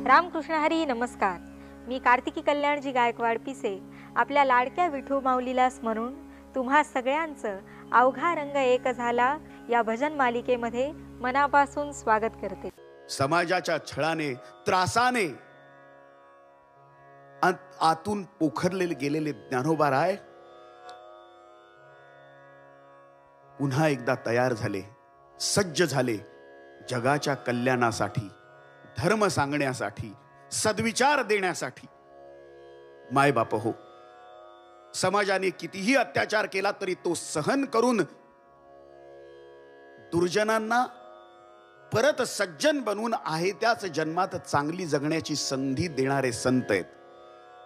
रामकृष्ण हरी नमस्कार. मी कार्तिकी कल्याणजी गायकवाड पिसे आपल्या लाडक्या विठू माऊलीला स्मरून तुम्हा सगळ्यांचं अवघा रंग एक झाला या भजन मालिकेमध्ये मनापासून स्वागत करते. समाजाच्या छळाने त्रासाने आतून पोखरलेले गेलेले ज्ञानोबाराय पुन्हा एकदा तयार झाले, सज्ज झाले जगाच्या कल्याणासाठी, धर्म सांगण्यासाठी, सद्विचार देण्यासाठी. माय बाप हो, समाजाने कितीही अत्याचार केला तरी तो सहन करून दुर्जनांना परत सज्जन बनवून आहे त्याच जन्मात चांगली जगण्याची संधी देणारे संत आहेत.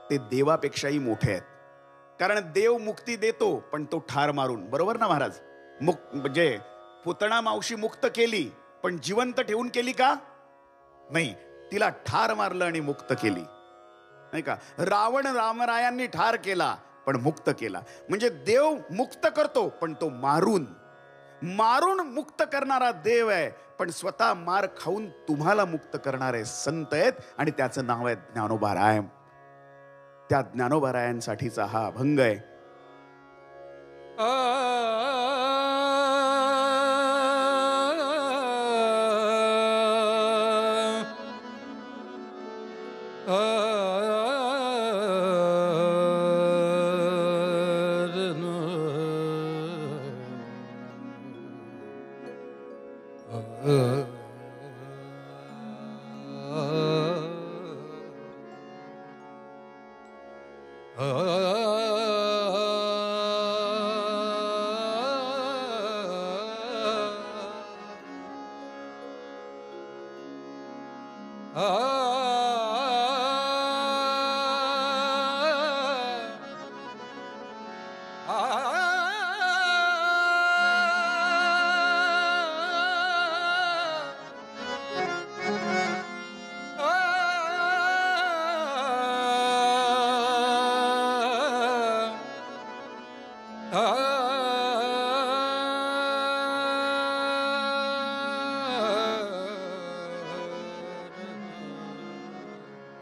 ते देवापेक्षाही मोठे आहेत. कारण देव मुक्ती देतो पण तो ठार मारून. बरोबर ना महाराज? म्हणजे पुतणा मावशी मुक्त केली पण जिवंत ठेवून केली का? नाही, तिला ठार मारलं आणि मुक्त केली, नाही का? रावण रामरायांनी ठार केला पण मुक्त केला. म्हणजे देव मुक्त करतो पण तो मारून मारून मुक्त करणारा देव आहे. पण स्वतः मार खाऊन तुम्हाला मुक्त करणारे संत आहेत आणि त्याचं नाव आहे ज्ञानोबाराय. त्या ज्ञानोबारायांसाठीचा हा अभंग आहे.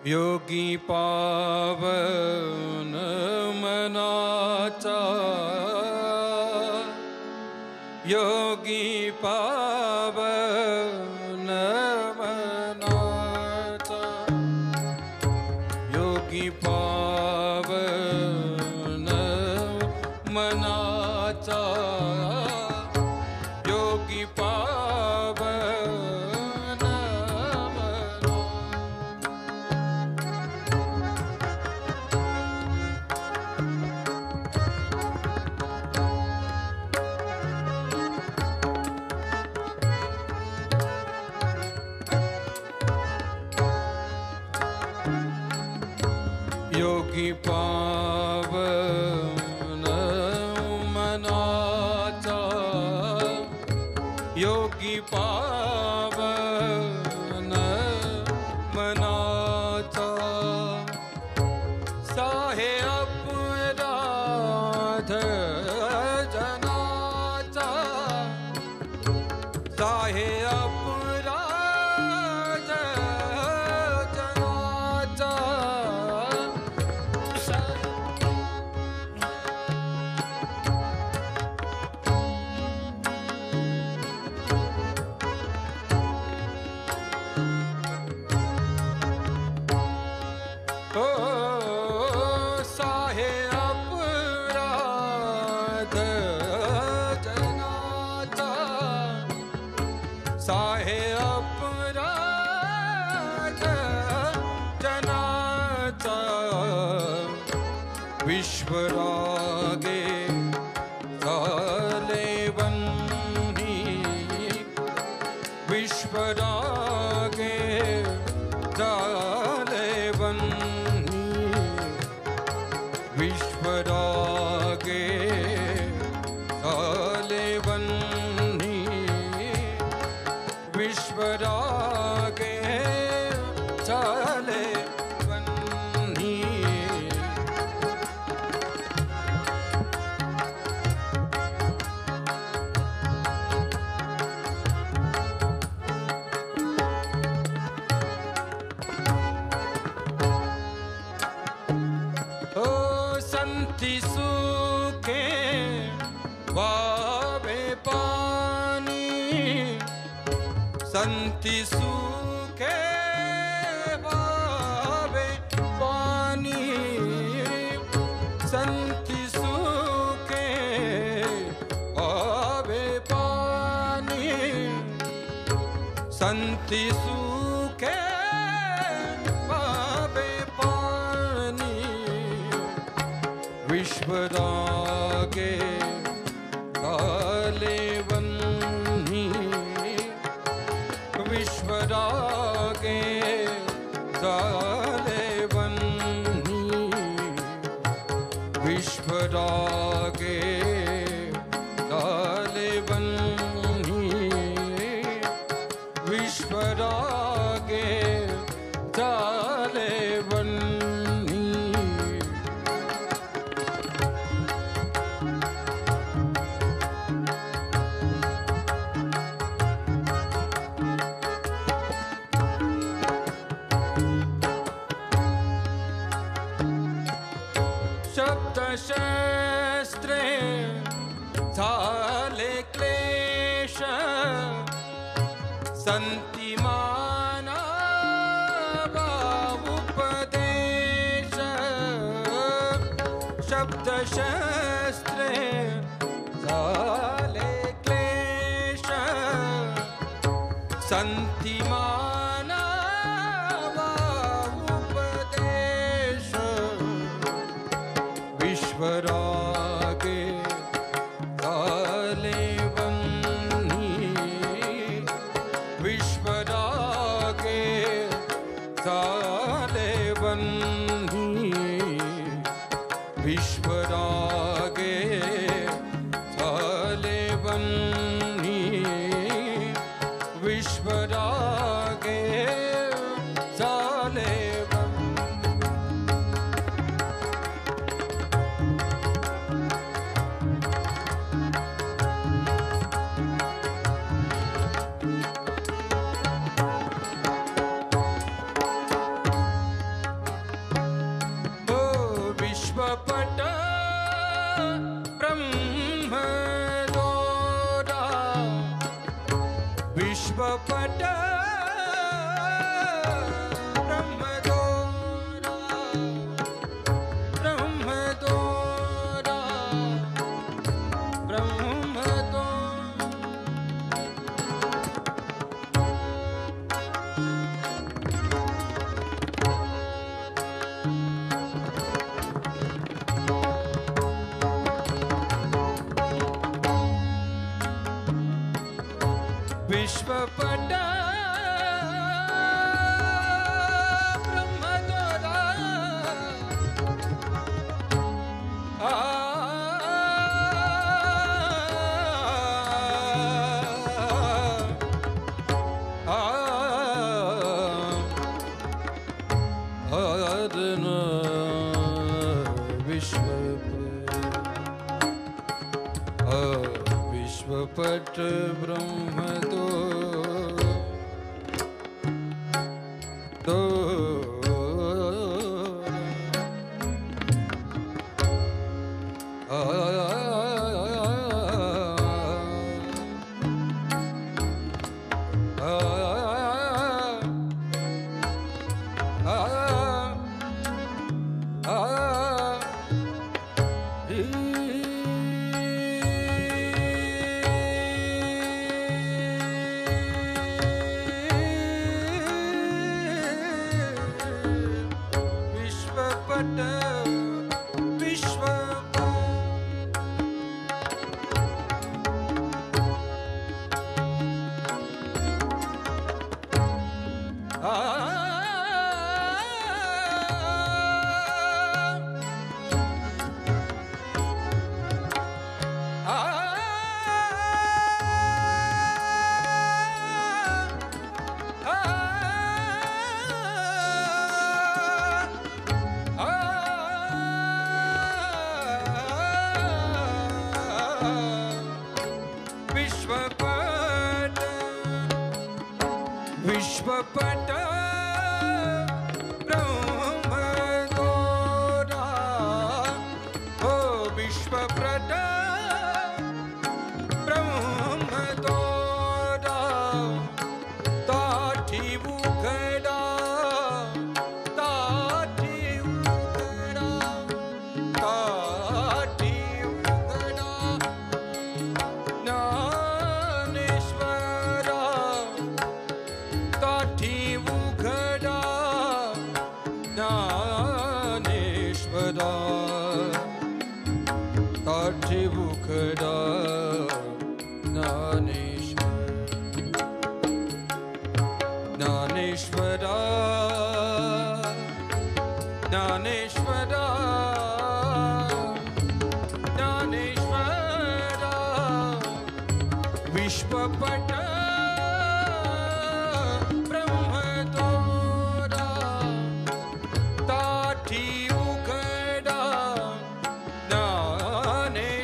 योगी पावन मनाचा, योगी पावन मनाचा, योगी पावन मनाचा, योगी योगी पावन मनाचा, योगी पावन मनाचा, साहे अपराध जनाचा, साहे अपराध जनाचा, साहे अपराध जनाचा, विश्वरागे झाले वन्ही, विश्वरागे झाले वन्ही, विश्वरागे झाले वन्ही, विश्वरागे झाले वन्ही. संति सुखे वावे पानी संति सुखे वावे पानी संति सुखे वावे पानी संति सुखे वावे पानी विश्वदागे काले वन्ही विश्वदागे काले वन्ही विश्वदागे काले वन्ही विश्वदागे काले वन्ही शस्त्रे झाले क्लेश संति मानवा उपदेश शब्दशस्त्रे झाले क्लेश संति मानवा उपदेश विश्वरागे काले वन्ही विश्वरागे काले वन्ही विश्वरागे काले वन्ही विश्वरागे काले विश्वपट ब्रह्मदोरा विश्वपट ब्रह्मदोरा ब्रह्मदोरा ब्रह्मदोरा विश्वपट ब्रह्मदोरा विश्वपट ब्रह्मदो विश्वपट ब्रह्मदोरा काठी बुखडा ज्ञानेश्वर ज्ञानेश्वरा ज्ञानेश्वरा ज्ञानेश्वरा विश्वपट ब्रह्मदोरा काठी उघडा ज्ञानेश्वरा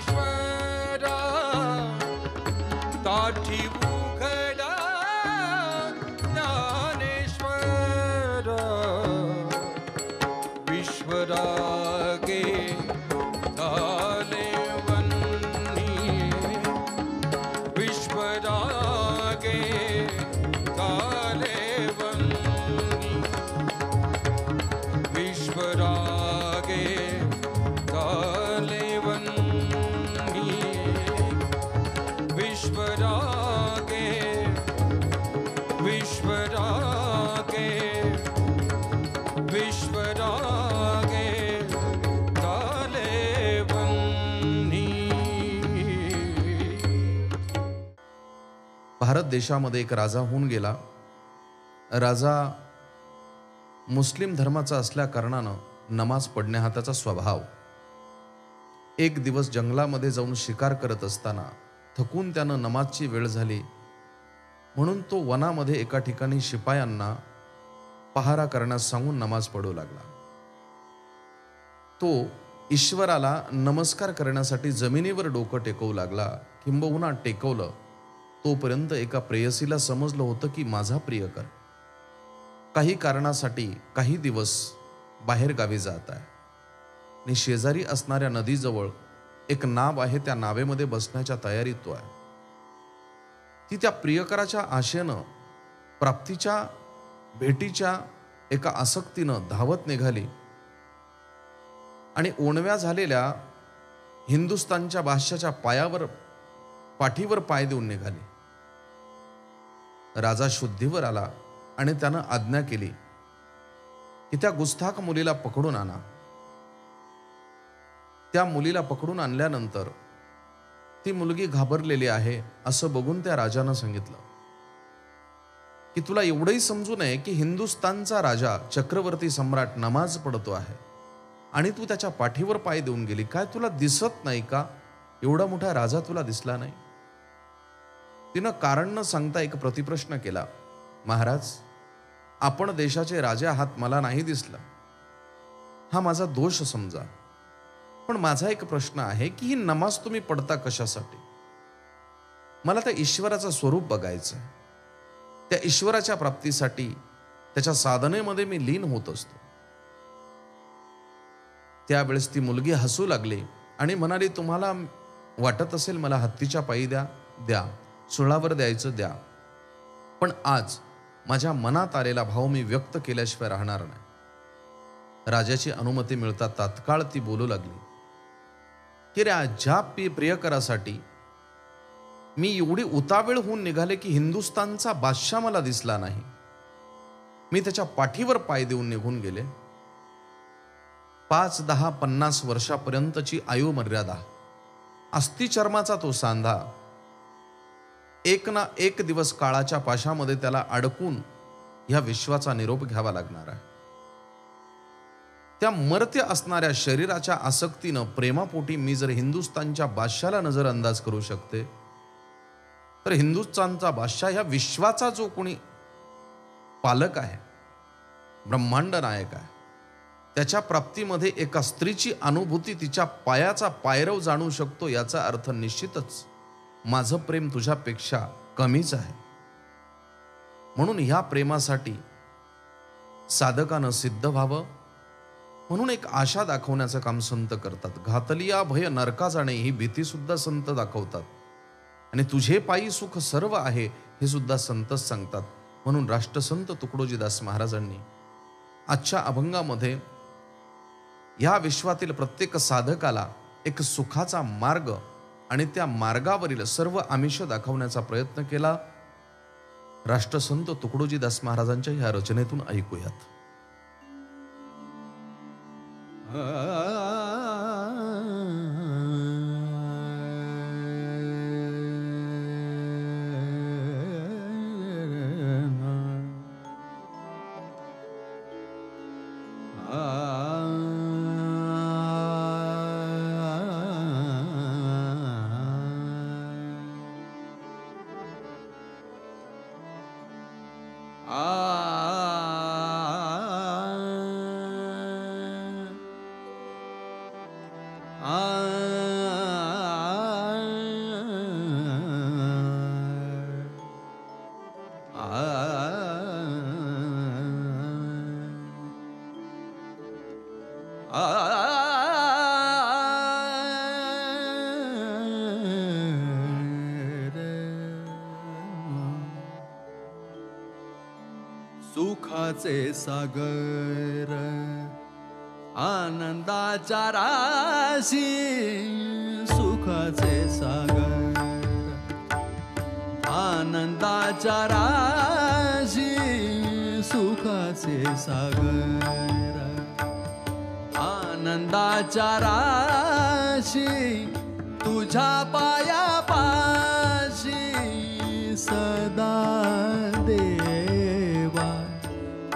काठी उघडा ज्ञानेश्वरा विश्वरागे झाले वन्नी विश्वरागे झाले वन्नी विश्वरागे झाले वन्नी विश्वरागे विश्वरागे विश्वरागे झाले वन्नी. भारत देशामध्ये एक राजा होऊन गेला. राजा मुस्लिम धर्माचा असल्या कारणानं नमाज पढणे हा त्याचा स्वभाव. एक दिवस जंगलामध्ये जाऊन शिकार करत असताना थकून त्यानं नमाजची वेळ झाली म्हणून तो वनामध्ये एका ठिकाणी शिपायांना पहारा करण्यास सांगून नमाज पढू लागला. तो ईश्वराला नमस्कार करण्यासाठी जमिनीवर डोकं टेकवू लागला. किंबहुना टेकवलं तोपर्यंत एका प्रेयसीला समजलं होतं की माझा प्रियकर काही कारणासाठी काही दिवस बाहेर गावी जात आहे आणि शेजारी असणाऱ्या नदीजवळ एक नाव आहे. त्या नावेमध्ये बसण्याच्या तयारीत तो आहे. ती त्या प्रियकराच्या आशेनं प्राप्तीच्या भेटीच्या एका आसक्तीनं धावत निघाली आणि ओणव्या झालेल्या हिंदुस्थानच्या बादशाच्या पाठीवर पाय देऊन निघाली. राजा शुद्धीवर आला आणि त्यानं आज्ञा केली की त्या गुस्ताख मुलीला पकडून आणा. त्या मुलीला पकडून आणल्यानंतर ती मुलगी घाबरलेली आहे असं बघून त्या राजानं सांगितलं की तुला एवढंही समजू नये की हिंदुस्थानचा राजा चक्रवर्ती सम्राट नमाज पढतो आहे आणि तू त्याच्या पाठीवर पाय देऊन गेली. काय तुला दिसत नाही का? एवढा मोठा राजा तुला दिसला नाही? तिनं कारण न सांगता एक प्रतिप्रश्न केला. महाराज, आपण देशाचे राजा आहात, मला नाही दिसला, हा माझा दोष समजा, पण माझा एक प्रश्न आहे की ही नमाज तुम्ही पढता कशासाठी? मला त्या ईश्वराचं स्वरूप बघायचं. त्या ईश्वराच्या प्राप्तीसाठी त्याच्या साधनेमध्ये मी लीन होत असतो. त्यावेळेस ती मुलगी हसू लागली आणि म्हणाली, तुम्हाला वाटत असेल मला हत्तीच्या पायी द्या, सुळावर द्यायचं द्या, पण आज माझ्या मनात आलेला भाव मी व्यक्त केल्याशिवाय राहणार नाही. राजाची अनुमती मिळता तात्काळ ती बोलू लागली की ज्या प्रियकरासाठी मी एवढी उतावीळ होऊन निघाले की हिंदुस्थानचा बादशाह मला दिसला नाही, मी त्याच्या पाठीवर पाय देऊन निघून गेले. 5, 10, 50 वर्षापर्यंतची आयु मर्यादा, अस्थिचर्माचा तो सांधा, एक ना एक दिवस काळाच्या पाशामध्ये त्याला अडकून ह्या विश्वाचा निरोप घ्यावा लागणार आहे. त्या मर्त्य असणाऱ्या शरीराच्या आसक्तीनं प्रेमापोटी मी जर हिंदुस्थानच्या बादशाला नजरअंदाज करू शकते, तर हिंदुस्थानचा बादशाह ह्या विश्वाचा जो कोणी पालक आहे, ब्रह्मांड नायक आहे, त्याच्या प्राप्तीमध्ये एका स्त्रीची अनुभूती तिच्या पायाचा पायरव जाणू शकतो. याचा अर्थ निश्चितच माझं प्रेम तुझ्यापेक्षा कमीच आहे. म्हणून ह्या प्रेमासाठी साधकानं सिद्ध व्हावं म्हणून एक आशा दाखवण्याचं काम संत करतात. घातलिया भय नरका जाणे ही भीती सुद्धा संत दाखवतात आणि तुझे पायी सुख सर्व आहे हे सुद्धा संतच सांगतात. म्हणून राष्ट्रसंत तुकडोजीदास महाराजांनी आजच्या अभंगामध्ये या विश्वातील प्रत्येक साधकाला एक सुखाचा मार्ग आणि त्या मार्गावरील सर्व आमिष दाखवण्याचा प्रयत्न केला. राष्ट्रसंत तुकडोजीदास महाराजांच्या ह्या रचनेतून ऐकूयात. सुखाचे सागर आनंदाच्या राशी सुखाचे सागर आनंदाच्या राशी सुखाचे सागर आनंदाच्या राशी तुझ्या पायापाशी सदा देवा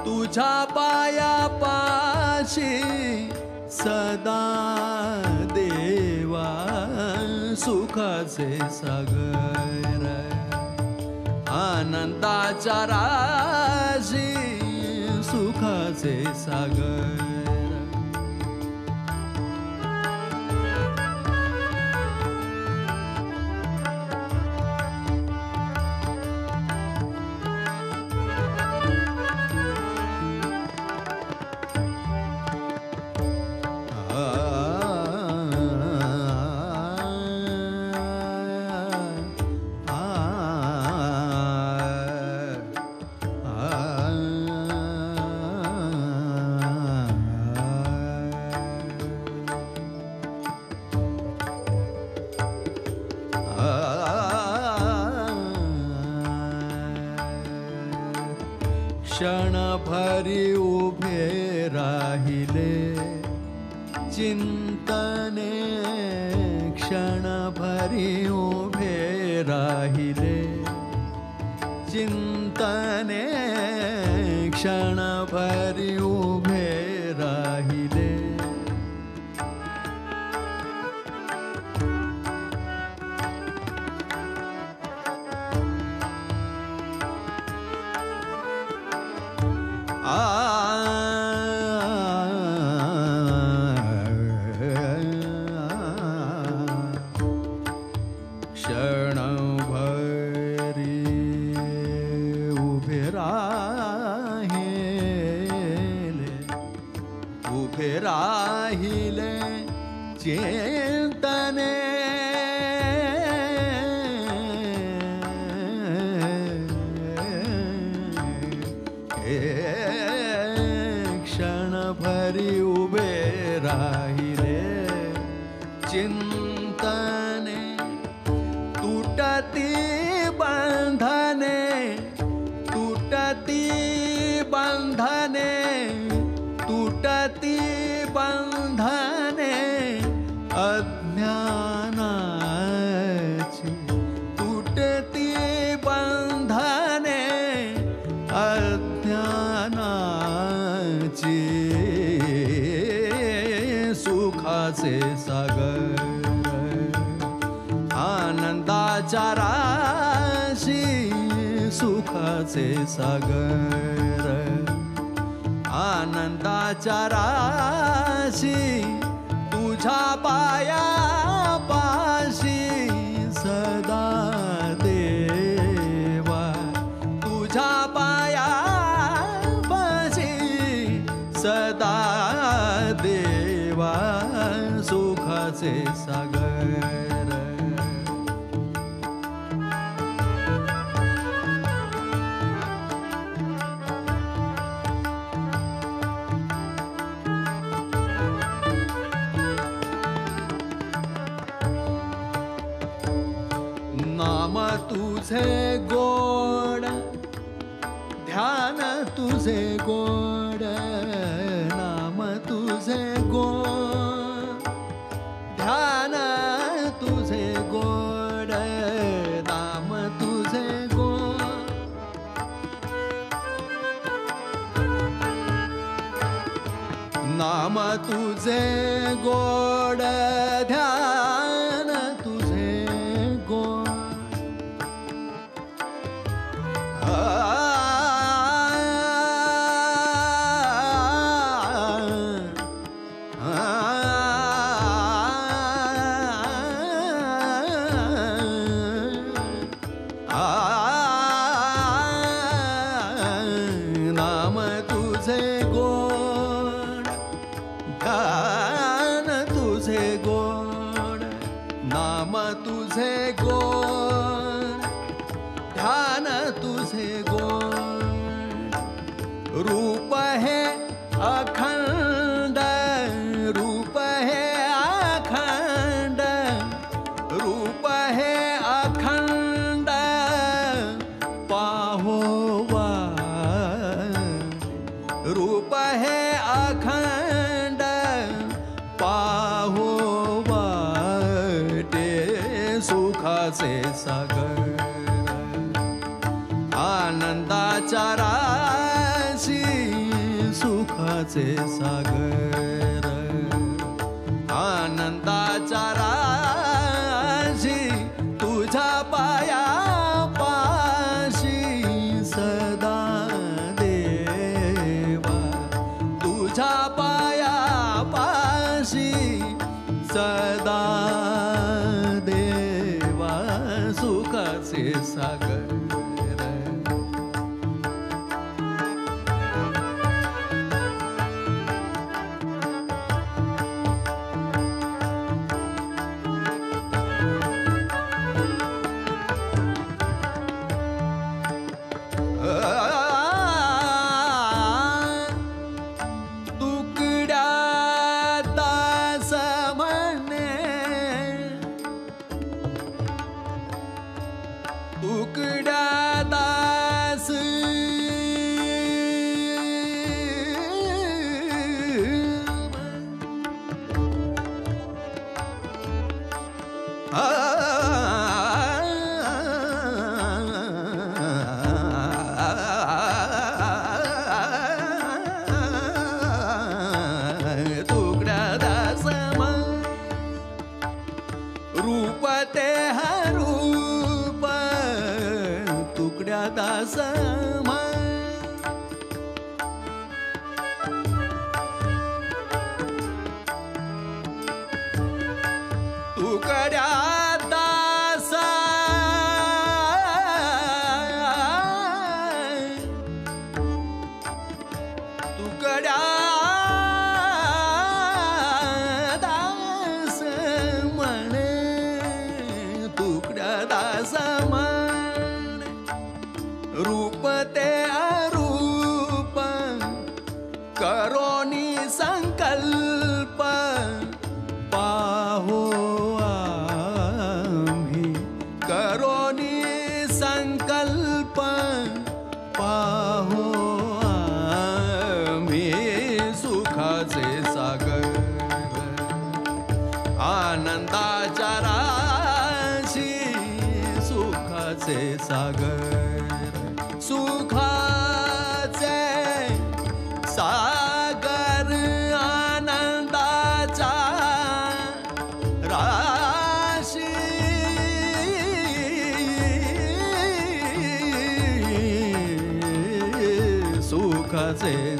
तुझ्या पायापाशी सदा देवा सुखाचे सागर आनंदाच्या राशी सुखाचे सागर क्षणभरी उभे राहिले चिंतने क्षणभरी उभे राहिले चिंतने क्षणभरी उभे राहिले क्षणभरी उभे राहिले चिंतने क्षणभरी उभे राहिले चिंतने तुटती बंधने तुटती बंधने तुटती बंधने अज्ञानाची तुटती बंधने अज्ञानाची सुखाचे सागर आनंदाच्या राशी सुखाचे सागर आनंदाच्या राशी तुझ्या पायापाशी सदा देवा तुझ्या पायापाशी सदा देवा सुखाचे सागर नाम तुझे गोड ध्यान तुझे गोड नाम तुझे गोड ध्यान तुझे गोड नाम तुझे गोड नाम तुझे गोड ध्यान तुझे गोड तुझे गोड, नाम तुझे गोड, ध्यान तुझे गोड, रूप हे अखंड, रूप हे अखंड, रूप हे अखंड, पाहोवा रूप हे अखंड, पाहोवा ते सुखाचे सागर, आनंदाच्या राशी सुखाचे सागर, आनंदाच्या राशी तुझ्या पाया पाशी सदा देवा, तुझ्या पाया पाशी सदा देवा सुखाचे सागर.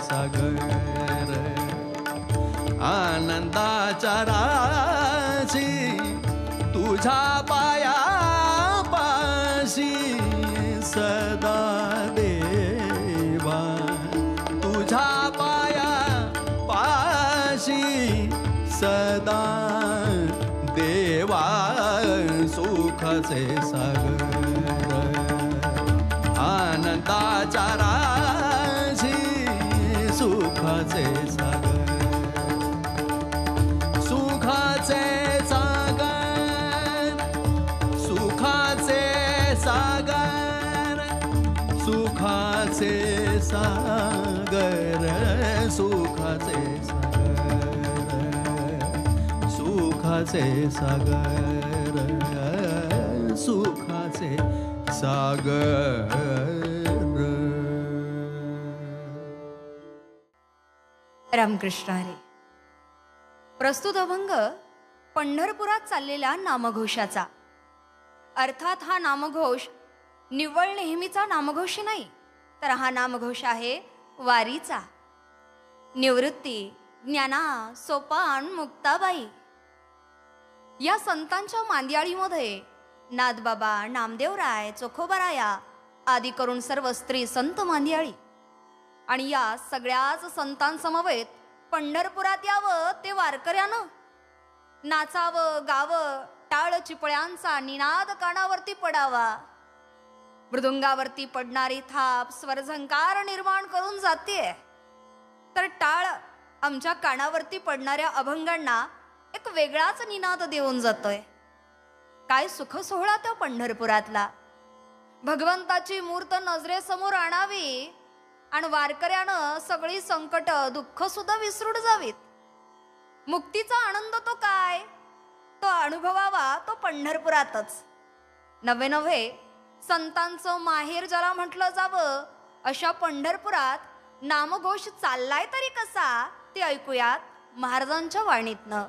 सागर आनंदाच्या राशी तुझ्या पाया पाशी सदा देवा, तुझ्या पाया पाशी सदा देवा सुखाचे सागर आनंदाच्या राशी सुखाचे सागर, सुखाचे सागर, सुखाचे सागर, सुखाचे सागर, सुखाचे सागर, सुखाचे सागर, सुखाचे सागर. रामकृष्ण हरी. प्रस्तुत अभंग पंढरपुरात चाललेल्या नामघोषाचा. अर्थात हा नामघोष निव्वळ नेहमीचा नामघोष नाही, तर हा नामघोष आहे वारीचा. निवृत्ती, ज्ञाना, सोपान, मुक्ताबाई या संतांच्या मांदियाळीमध्ये नाथबाबा, नामदेवराय, चोखोबाराया आदी करून सर्व स्त्री संत मांदियाळी. आणि या सगळ्याच संतांसमवेत पंढरपुरात यावं ते वारकऱ्यानं. नाचावं गावं, टाळ चिपळ्यांचा निनाद कानावरती पडावा. मृदुंगावरती पडणारी थाप स्वरझंकार निर्माण करून जाते, तर टाळ आमच्या कानावरती पडणाऱ्या अभंगांना एक वेगळाच निनाद देऊन जातोय. काय सुख सोहळा तो पंढरपुरातला. भगवंताची मूर्त नजरेसमोर आणावी आणि वारकऱ्यानं सगळी संकट दुःख सुद्धा विसरून जावीत. मुक्तीचा आनंद तो काय, तो अनुभवावा तो पंढरपुरातच. नवे नव्हे संतांचं माहेर ज्याला म्हटलं जावं, अशा पंढरपुरात नामघोष चाललाय तरी कसा ते ऐकूयात महाराजांच्या वाणीतनं.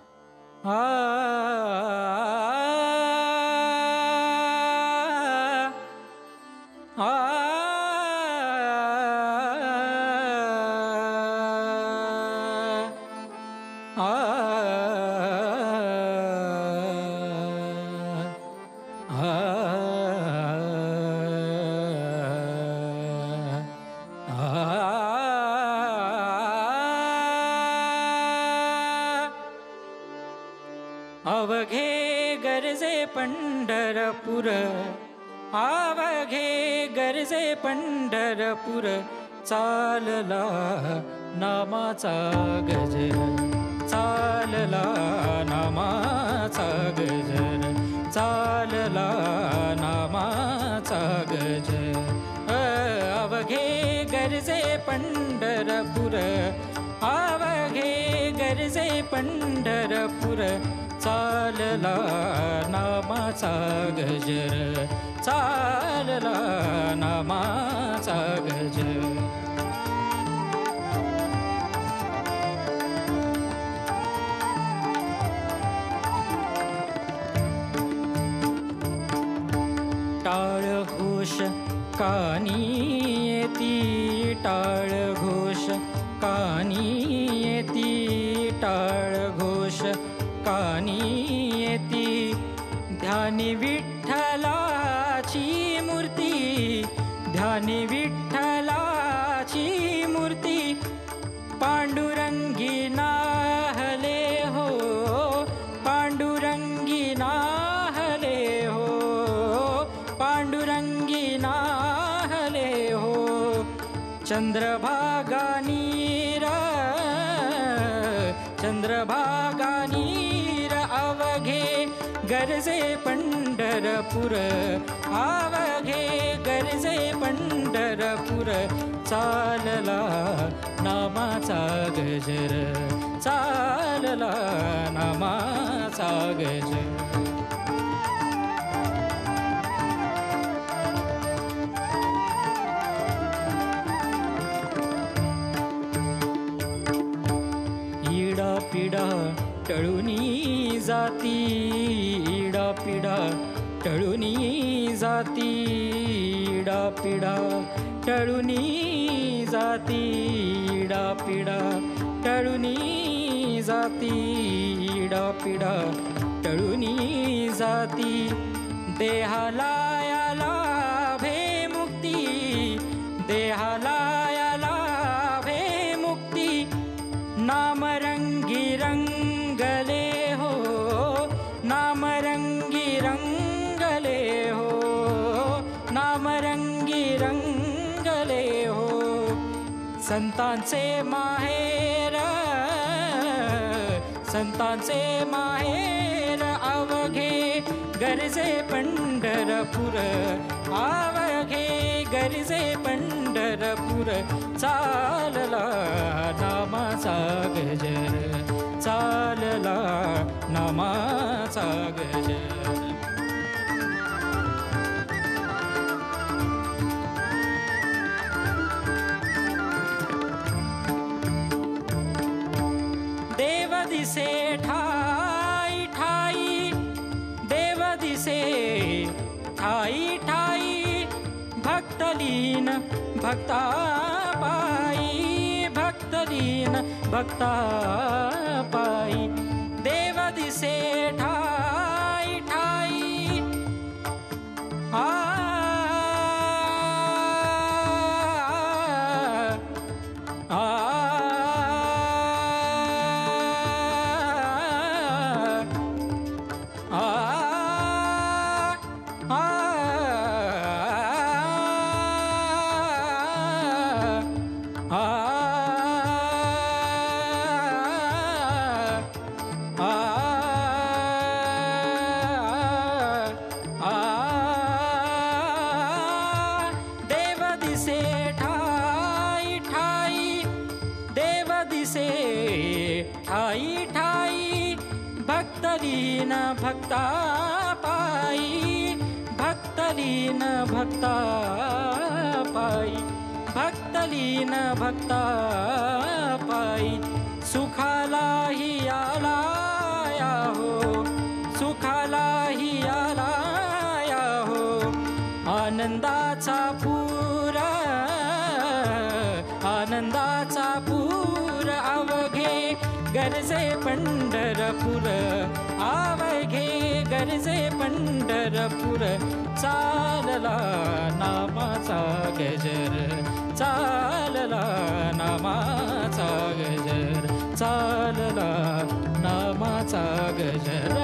अवघे गरजे पंढरपूर, अवघे गरजे पंढरपूर, चालला नामाचा गजर, चालला नामाचा गजर, चालला नामाचा गजर. अवघे गरजे पंढरपूर, अवघे गरजे पंढरपूर, चालला नामाचा गजर, चालला नामाचा गजर. टाळ घोष कानी येती, टाळ घोष कानी येती, टाळ घोष कानी येती. ध्यानी विठ्ठलाची मूर्ती, ध्यानी विठ्ठलाची मूर्ती, पांडुरंगी नाहले हो, पांडुरंगी नाहले हो, पांडुरंगी नाहले हो. चंद्रभागा नीर, चंद्रभागा नीर, अवघे गरजे पंढरपूर, अवघे गरजे पंढरपूर, चालला नामाचा गजर, चालला नामाचा गजर. इडा पिडा टळूनी जाती, इडा पिडा टळूनी जाती, इडा पिडा टळूनी जाती, इडा पिडा टळूनी जाती, इडा पिडा टळूनी जाती. देहाला याला भे मुक्ती, देहाला याला भे मुक्ती, नामरंगी रंगले हो, नामरंगी रंगले हो, नामरंगी रंगले हो. संतांचे माहेर, संतांचे माहेर, अवघे गरजे पंढरपूर, अवघे गरजे पंढरपूर, चालला नामाचा गजर, चालला नामाचा गजर. देव दिसे ठाई ठाई, देव दिसे ठाई ठाई, भक्तलीन भक्ता पायी, भक्तलीन भक्ता पायी. देव दिसे ठाई ठाई, भक्तलीन भक्ता पायी भक्तलीन भक्ता पायी भक्तलीन भक्ता पायी सुखालाही आला या हो सुखालाही आला या हो आनंदाचा पूर आनंदाचा पूर अवघे गरजे पंढरपूर अवघे गरजे पंढरपूर चालला नामाचा गजर चालला नामाचा गजर चालला नामाचा गजर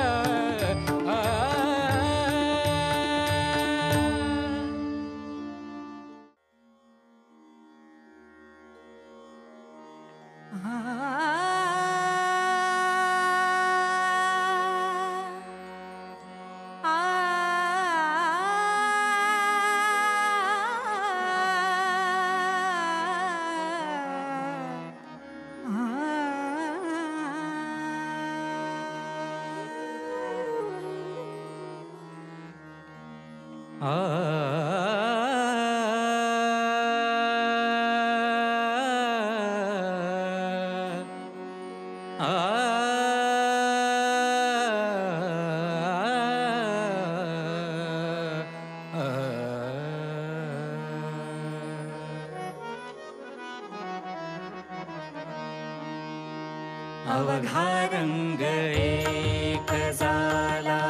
अवघा रंग एक झाला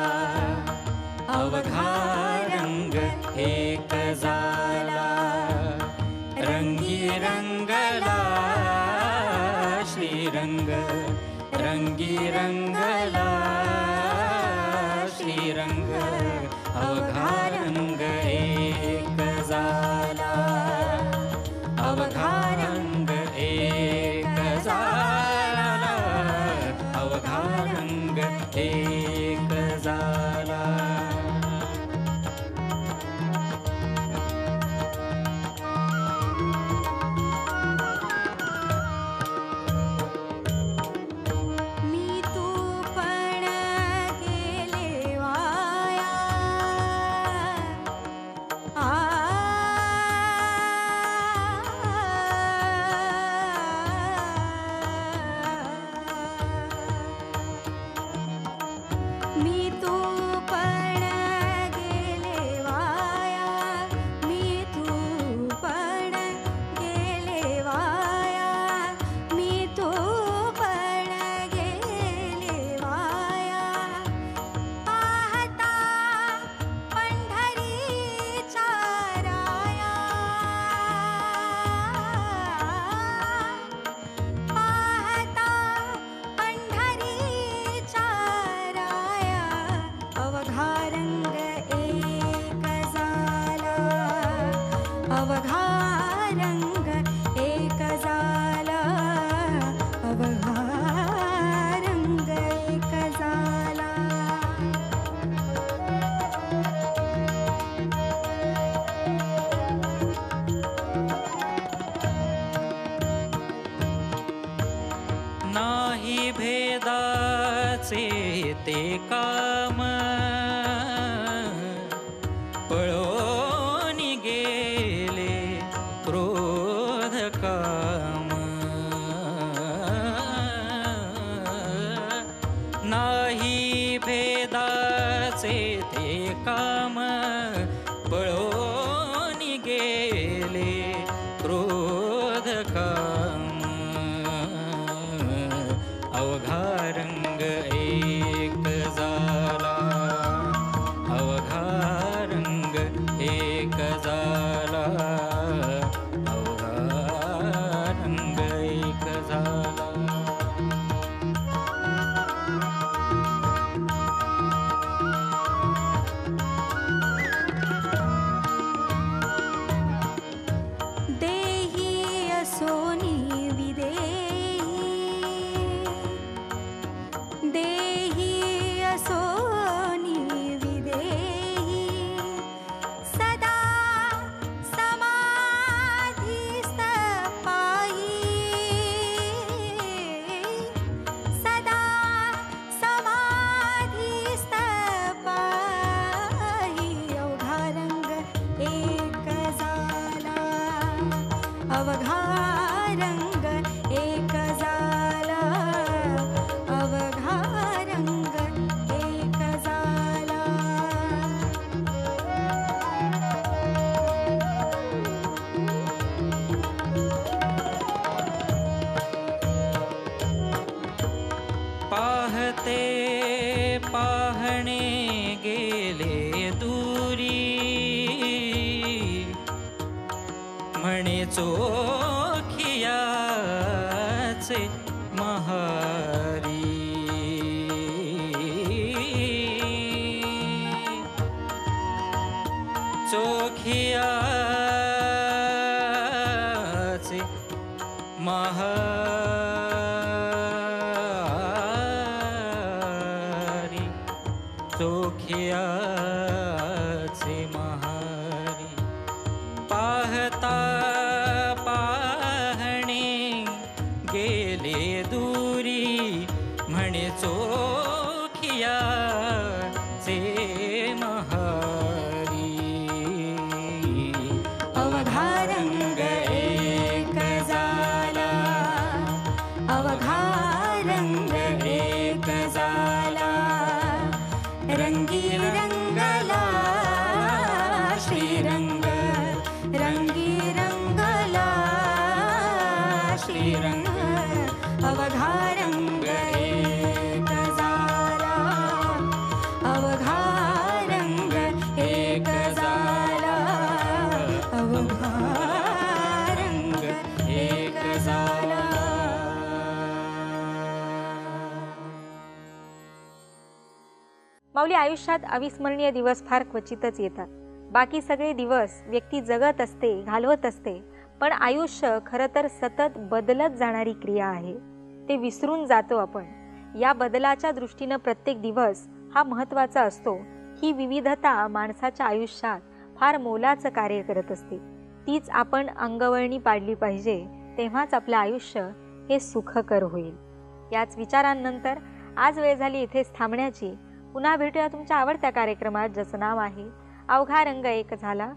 अवघा रंग एक झाला रंगी रंगला श्रीरंग रंगी रंगला श्रीरंग अवघा रंग एक झाला अवघा रंग एक झाला अवघा रंग एक झाला मी तू पण गेले वाया मी तू पण गेले वाया मी तू पण गेले वाया मी तू पण गेले वाया पाहता पंढरीच्या राया पाहता पंढरीच्या राया अवघा रंग एक झाला अवघा रंग एक झाला अवघा रंग एक झाला नाही भेदाचे ते काम पळून गेले क्रोध काम नाही भेदाचे ते काम पळून गेले क्रोध काम अवघा रंग एक झाला अवघा रंग एक झाला अवघा रंग एक झाला चोखियाचे महारी चोखियाचे महारी चोखियाचे महारी पाहता पाहणे गेले दूरी म्हणे चोखियाचे महारी अवघा रंग एक झाला अवघा रंग एक झाला रंगी रंगला श्रीरंग रंगी रंगला श्रीरंग अवघा रंग एक झाला अवघा रंग एक झाला अवघा रंग एक झाला. माऊली, आयुष्यात अविस्मरणीय दिवस फार क्वचितच येतात. बाकी सगळे दिवस व्यक्ती जगत असते, घालवत असते, पण आयुष्य खरं तर सतत बदलत जाणारी क्रिया आहे. ते विसरून जातो आपण. या बदलाच्या दृष्टीनं प्रत्येक दिवस हा महत्त्वाचा असतो. ही विविधता माणसाच्या आयुष्यात फार मोलाचं कार्य करत असते. तीच आपण अंगवळणी पाडली पाहिजे, तेव्हाच आपलं आयुष्य हे सुखकर होईल. याच विचारांनंतर आज वेळ झाली इथेच थांबण्याची. पुन्हा भेटूया तुमच्या आवडत्या कार्यक्रमात, ज्याचं नाव आहे अवघा रंग एक झाला.